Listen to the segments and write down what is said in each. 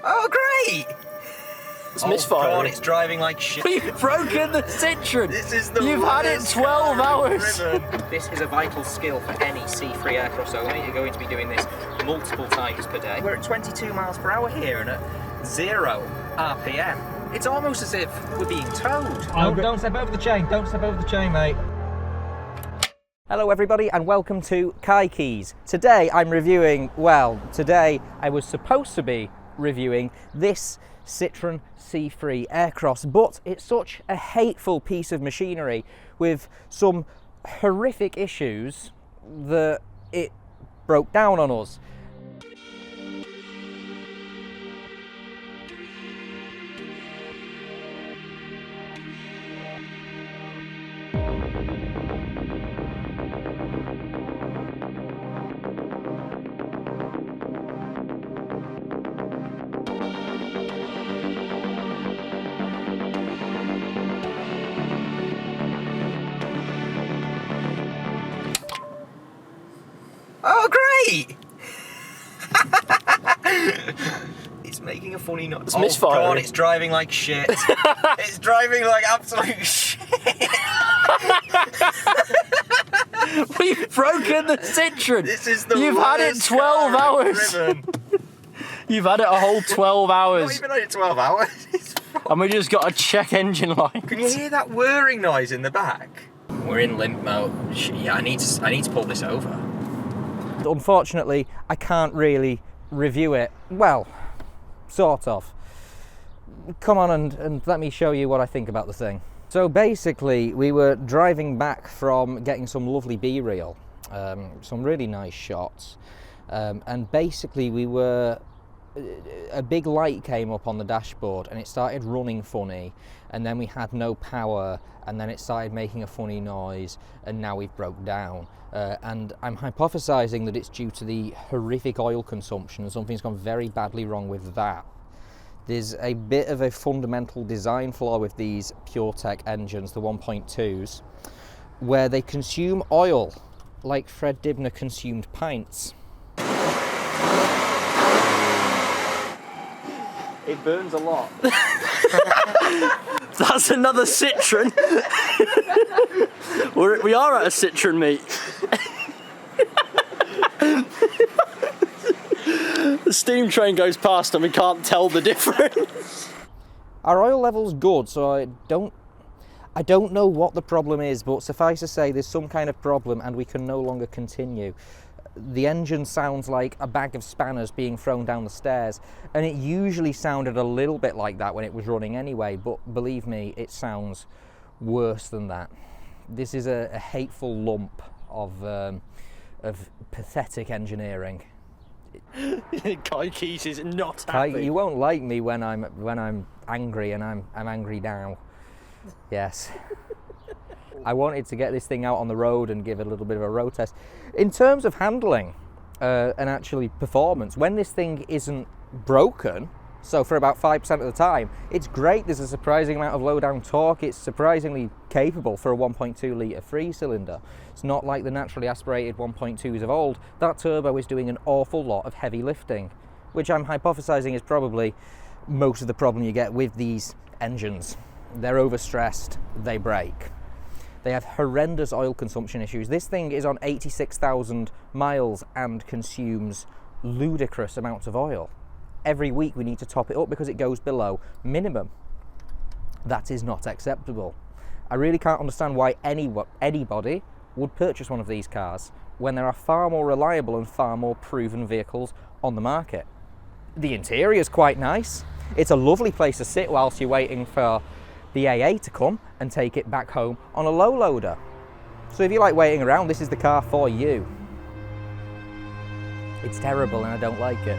Oh, great! It's misfiring. God, it's driving like shit. You've broken the Citroen. This is the You've had it worst 12 car I've hours. driven. This is a vital skill for any C3 Aircross owner. You're going to be doing this multiple times per day. We're at 22 miles per hour here and at 0 RPM. It's almost as if we're being towed. Don't step over the chain. Don't step over the chain, mate. Hello everybody and welcome to CaiKeys. Today I'm reviewing, today I was supposed to be reviewing this Citroen C3 Aircross, but it's such a hateful piece of machinery with some horrific issues that it broke down on us. Oh, great! It's making a funny noise. It's misfiring. God, it's driving like shit. It's driving like absolute shit. We've broken the Citroen. This is the You've had it worst 12 car I've hours. driven. You've had it a whole 12 Not hours. even had it 12 hours. It's fine. And we just got a check engine light. Can you hear that whirring noise in the back? We're in limp mode. Yeah, I need to pull this over. Unfortunately, I can't really review it. Well, sort of. Come on and let me show you what I think about the thing. So basically, we were driving back from getting some lovely B-reel, some really nice shots, and basically a big light came up on the dashboard and it started running funny, and then we had no power, and then it started making a funny noise, and now we've broke down. And I'm hypothesizing that it's due to the horrific oil consumption, and something's gone very badly wrong with that. There's a bit of a fundamental design flaw with these PureTech engines, the 1.2s, where they consume oil like Fred Dibner consumed pints. It burns a lot. That's another Citroen. We are at a Citroen meet. The steam train goes past and we can't tell the difference. Our oil level's good, so I don't know what the problem is, but suffice to say there's some kind of problem and we can no longer continue. The engine sounds like a bag of spanners being thrown down the stairs, and it usually sounded a little bit like that when it was running anyway, but believe me, it sounds worse than that. This is a hateful lump of pathetic engineering. CaiKeys is not happy. You won't like me when I'm angry, and I'm angry now. Yes. I wanted to get this thing out on the road and give it a little bit of a road test. In terms of handling and actually performance, when this thing isn't broken, so for about 5% of the time, it's great. There's a surprising amount of low down torque. It's surprisingly capable for a 1.2 litre 3-cylinder. It's not like the naturally aspirated 1.2s of old. That turbo is doing an awful lot of heavy lifting, which I'm hypothesizing is probably most of the problem you get with these engines. They're overstressed, they break. They have horrendous oil consumption issues. This thing is on 86,000 miles and consumes ludicrous amounts of oil. Every week we need to top it up because it goes below minimum. That is not acceptable. I really can't understand why anybody would purchase one of these cars when there are far more reliable and far more proven vehicles on the market. The interior is quite nice. It's a lovely place to sit whilst you're waiting for the AA to come and take it back home on a low loader. So if you like waiting around, this is the car for you. It's terrible and I don't like it.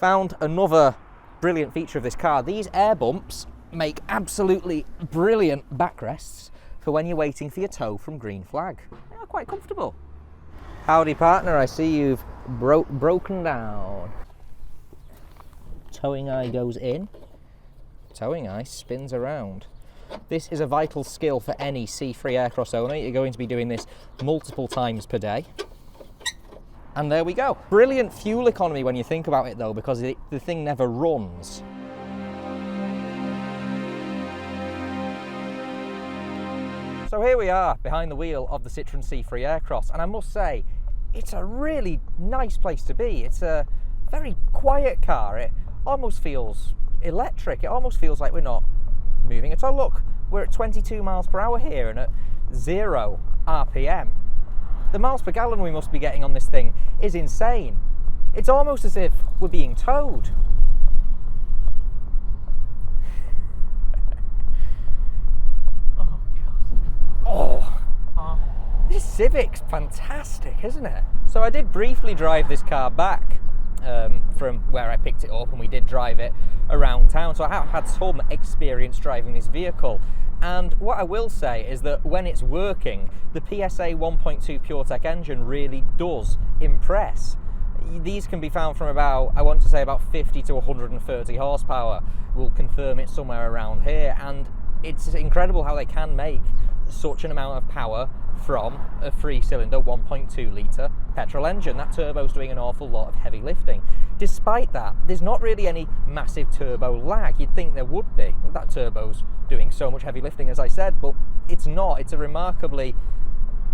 Found another brilliant feature of this car. These air bumps make absolutely brilliant backrests for when you're waiting for your tow from green flag. They're quite comfortable. Howdy partner, I see you've broken down. Towing eye goes in, towing eye spins around. This is a vital skill for any C3 Aircross owner. You're going to be doing this multiple times per day. And there we go. Brilliant fuel economy when you think about it though, because the thing never runs. So here we are behind the wheel of the Citroen C3 Aircross, and I must say, it's a really nice place to be. It's a very quiet car. It almost feels electric. It almost feels like we're not moving at all. Look, we're at 22 miles per hour here and at 0 RPM. The miles per gallon we must be getting on this thing is insane. It's almost as if we're being towed. Oh, God. Oh, this Civic's fantastic, isn't it? So I did briefly drive this car back from where I picked it up, and we did drive it around town. So I have had some experience driving this vehicle. And what I will say is that when it's working, the PSA 1.2 PureTech engine really does impress. These can be found from about, I want to say about 50 to 130 horsepower. We'll confirm it somewhere around here. And it's incredible how they can make such an amount of power from a 3-cylinder 1.2 litre petrol engine. That turbo's doing an awful lot of heavy lifting. Despite that, there's not really any massive turbo lag. You'd think there would be. That turbo's doing so much heavy lifting, as I said, but it's not. It's a remarkably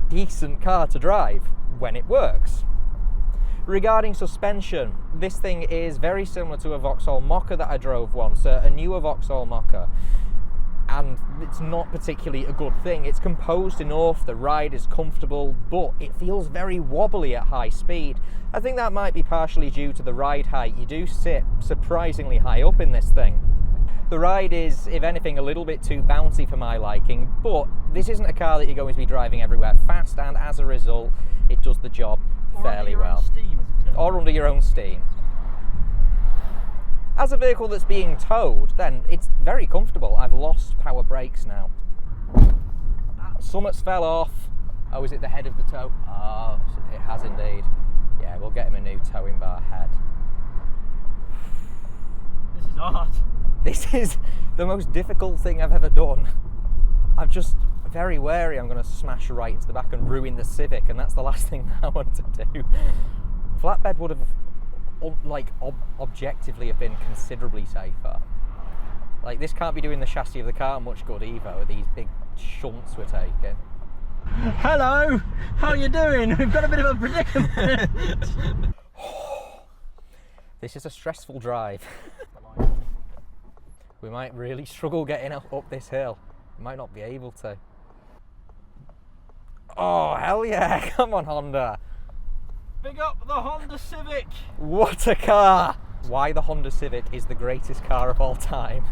decent car to drive when it works. Regarding suspension, this thing is very similar to a Vauxhall Mokka that I drove once, a newer Vauxhall Mokka. And it's not particularly a good thing. It's composed enough, the ride is comfortable, but it feels very wobbly at high speed. I think that might be partially due to the ride height. You do sit surprisingly high up in this thing. The ride is, if anything, a little bit too bouncy for my liking, but this isn't a car that you're going to be driving everywhere fast, and as a result, it does the job fairly well. Steam, as it turns or under your own steam. As a vehicle that's being towed, then it's very comfortable. I've lost power brakes now. Summits fell off. Oh, is it the head of the tow? Oh, it has indeed. Yeah, we'll get him a new towing bar head. This is hard. This is the most difficult thing I've ever done. I'm just very wary I'm going to smash right into the back and ruin the Civic, and that's the last thing I want to do. Flatbed would have objectively have been considerably safer. Like, this can't be doing the chassis of the car much good either with these big shunts we're taking. Hello, how you doing? We've got a bit of a predicament. This is a stressful drive. We might really struggle getting up this hill. We might not be able to. Oh, hell yeah, come on Honda. Big up the Honda Civic. What a car! Why the Honda Civic is the greatest car of all time.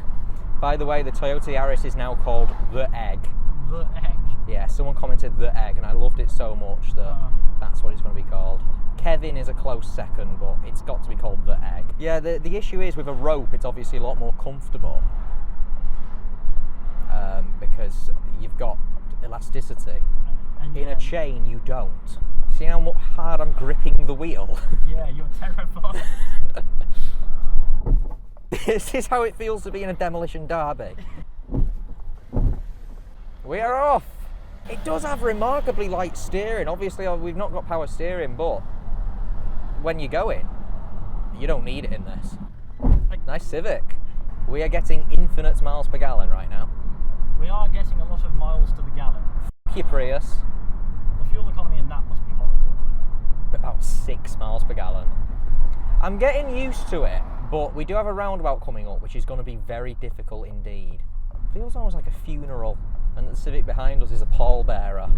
By the way, the Toyota Yaris is now called The Egg. The Egg. Yeah, someone commented The Egg, and I loved it so much that that's what it's going to be called. Kevin is a close second, but it's got to be called The Egg. Yeah, the issue is with a rope, it's obviously a lot more comfortable. Because you've got elasticity. And in a chain, you don't. See how hard I'm gripping the wheel? Yeah, you're terrified. This is how it feels to be in a demolition derby. We are off. It does have remarkably light steering. Obviously, we've not got power steering, but when you go in, you don't need it in this. Nice Civic. We are getting infinite miles per gallon right now. We are getting a lot of miles to the gallon. F your Prius. The fuel economy in that must be horrible. About 6 miles per gallon. I'm getting used to it, but we do have a roundabout coming up, which is going to be very difficult indeed. Feels almost like a funeral, and the Civic behind us is a pallbearer.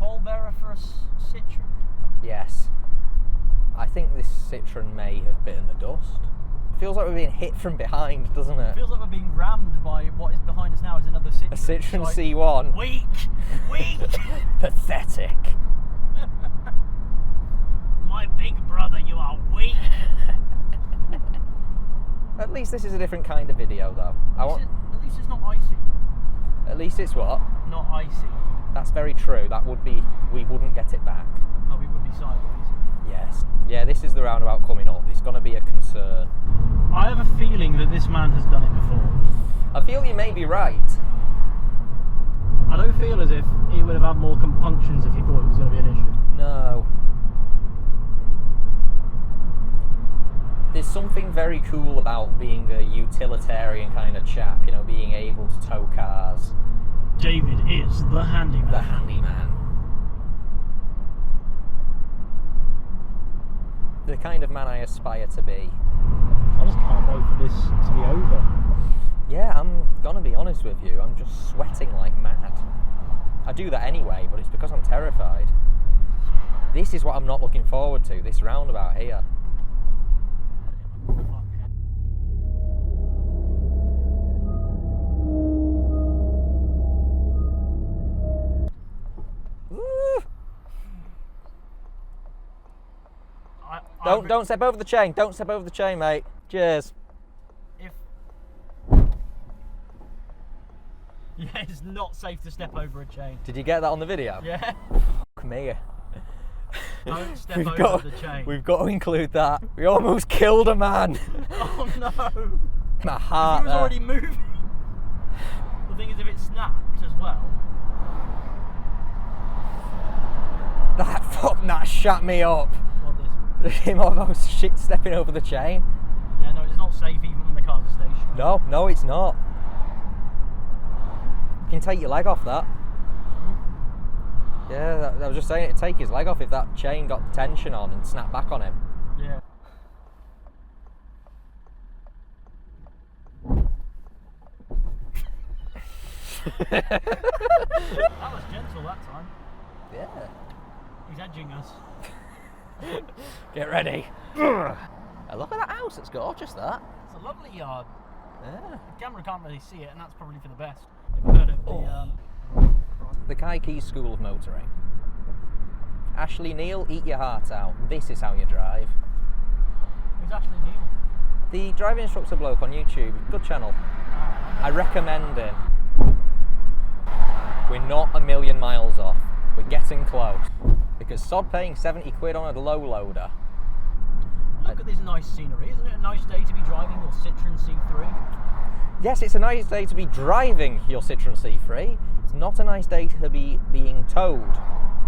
Pallbearer for a Citroen? Yes. I think this Citroen may have bitten the dust. Feels like we're being hit from behind, doesn't it? It feels like we're being rammed by what is behind us now is another Citroen. A Citroen C1. Weak! Pathetic. My big brother, you are weak! At least this is a different kind of video, though. At least it's not icy. At least it's what? Not icy. That's very true. That would be. We wouldn't get it back. No, we would be sideways. Yes. Yeah, this is the roundabout coming up. It's going to be a concern. I have a feeling that this man has done it before. I feel you may be right. I don't feel as if he would have had more compunctions if he thought it was going to be an issue. No. There's something very cool about being a utilitarian kind of chap, you know, being able to tow cars. David is the handyman. The handyman. The kind of man I aspire to be. I just can't wait for this to be over. Yeah, I'm gonna be honest with you, I'm just sweating like mad. I do that anyway, but it's because I'm terrified. This is what I'm not looking forward to, this roundabout here. Don't step over the chain. Don't step over the chain, mate. Cheers. Yeah, it's not safe to step over a chain. Did you get that on the video? Yeah. Come here. Don't step over the chain. We've got to include that. We almost killed a man. Oh no. My heart. He was already moving. The thing is, if it snapped as well. That shut me up. What did? Him almost shit stepping over the chain. Yeah, no, it's not safe even when the cars are stationary. No, it's not. You can take your leg off that. Yeah, I was just saying it'd take his leg off if that chain got tension on and snapped back on him. Yeah. That was gentle that time. Yeah. He's edging us. Get ready. Look at that house, it's gorgeous, that. It's a lovely yard. Yeah. The camera can't really see it, and that's probably for the best. You've heard of The CaiKeys School of Motoring. Ashley Neal, eat your heart out. This is how you drive. Who's Ashley Neal? The driving instructor bloke on YouTube, good channel. I recommend him. We're not a million miles off. We're getting close. Because sod paying 70 quid on a low loader. Look at this nice scenery. Isn't it a nice day to be driving your Citroen C3? Yes, it's a nice day to be driving your Citroen C3. It's not a nice day to be being towed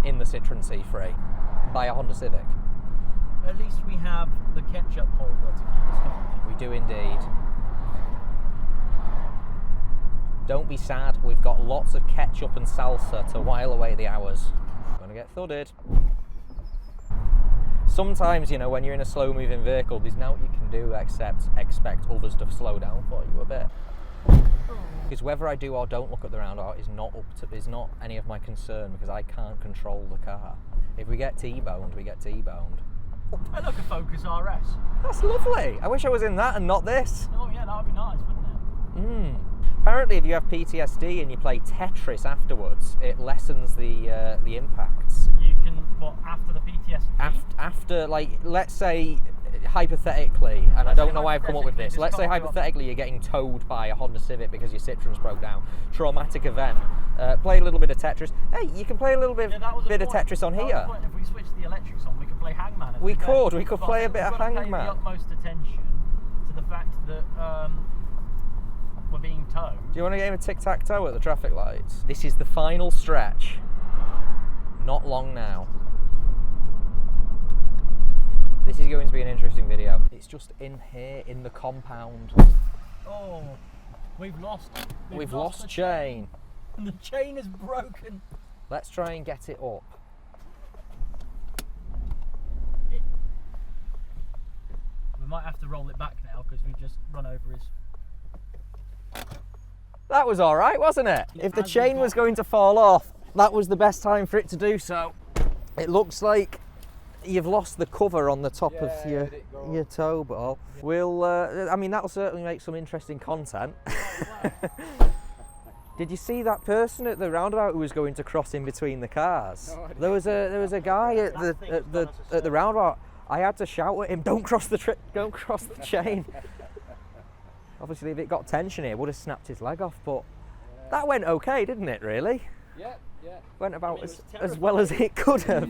in the Citroen C3 by a Honda Civic. At least we have the ketchup holder to keep us company. We do indeed. Don't be sad, we've got lots of ketchup and salsa to while away the hours. Gonna get thudded. Sometimes, you know, when you're in a slow moving vehicle, there's nothing you can do except expect others to slow down for you a bit. Because whether I do or don't look at the roundabout is not any of my concern, because I can't control the car. If we get T-boned, we get T-boned. I look a Focus RS. That's lovely. I wish I was in that and not this. Oh yeah, that would be nice, wouldn't it? Apparently, if you have PTSD and you play Tetris afterwards, it lessens the impacts. You can, what, after the PTSD? After, like, let's say, hypothetically, and I don't know why I've come up with this, let's say hypothetically you're getting towed by a Honda Civic because your Citroen's broke down. Traumatic event. Play a little bit of Tetris. Hey, you can play a little bit of Tetris on here. If we switch the electrics on, we could play Hangman. We could play a bit of Hangman. We've got to pay the utmost attention to the fact that we're being towed. Do you want a game of tic-tac-toe at the traffic lights? This is the final stretch. Not long now. This is going to be an interesting video. It's just in here, in the compound. Oh, we've lost lost chain. And the chain is broken. Let's try and get it up. We might have to roll it back now because we've just run over his... That was all right, wasn't it? If the chain was going to fall off, that was the best time for it to do so. It looks like you've lost the cover on the top of your tow ball. We'll, I mean, that'll certainly make some interesting content. Did you see that person at the roundabout who was going to cross in between the cars? No, there was a guy at the roundabout. I had to shout at him, "Don't cross the chain." Obviously, if it got tension here, would have snapped his leg off, but that went okay, didn't it, really? Yeah, yeah. Went about it was as well as it could have.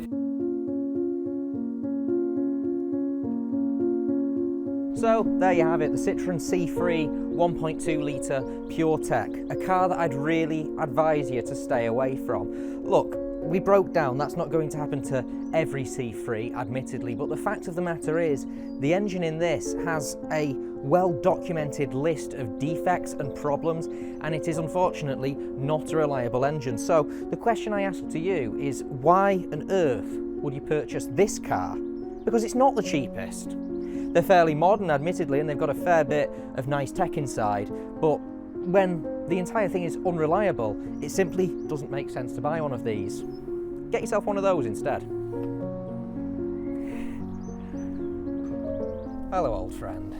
So, there you have it, the Citroen C3 1.2 litre PureTech, a car that I'd really advise you to stay away from. Look, we broke down, that's not going to happen to every C3, admittedly, but the fact of the matter is, the engine in this has a well-documented list of defects and problems, and it is unfortunately not a reliable engine. So, the question I ask to you is, why on earth would you purchase this car? Because it's not the cheapest. They're fairly modern, admittedly, and they've got a fair bit of nice tech inside, but when the entire thing is unreliable, it simply doesn't make sense to buy one of these. Get yourself one of those instead. Hello, old friend.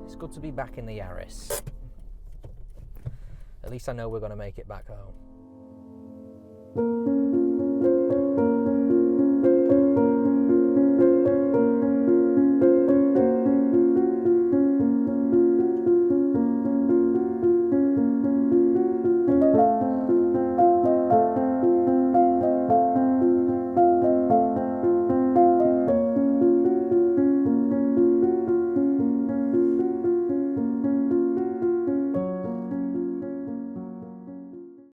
It's good to be back in the Yaris. At least I know we're going to make it back home.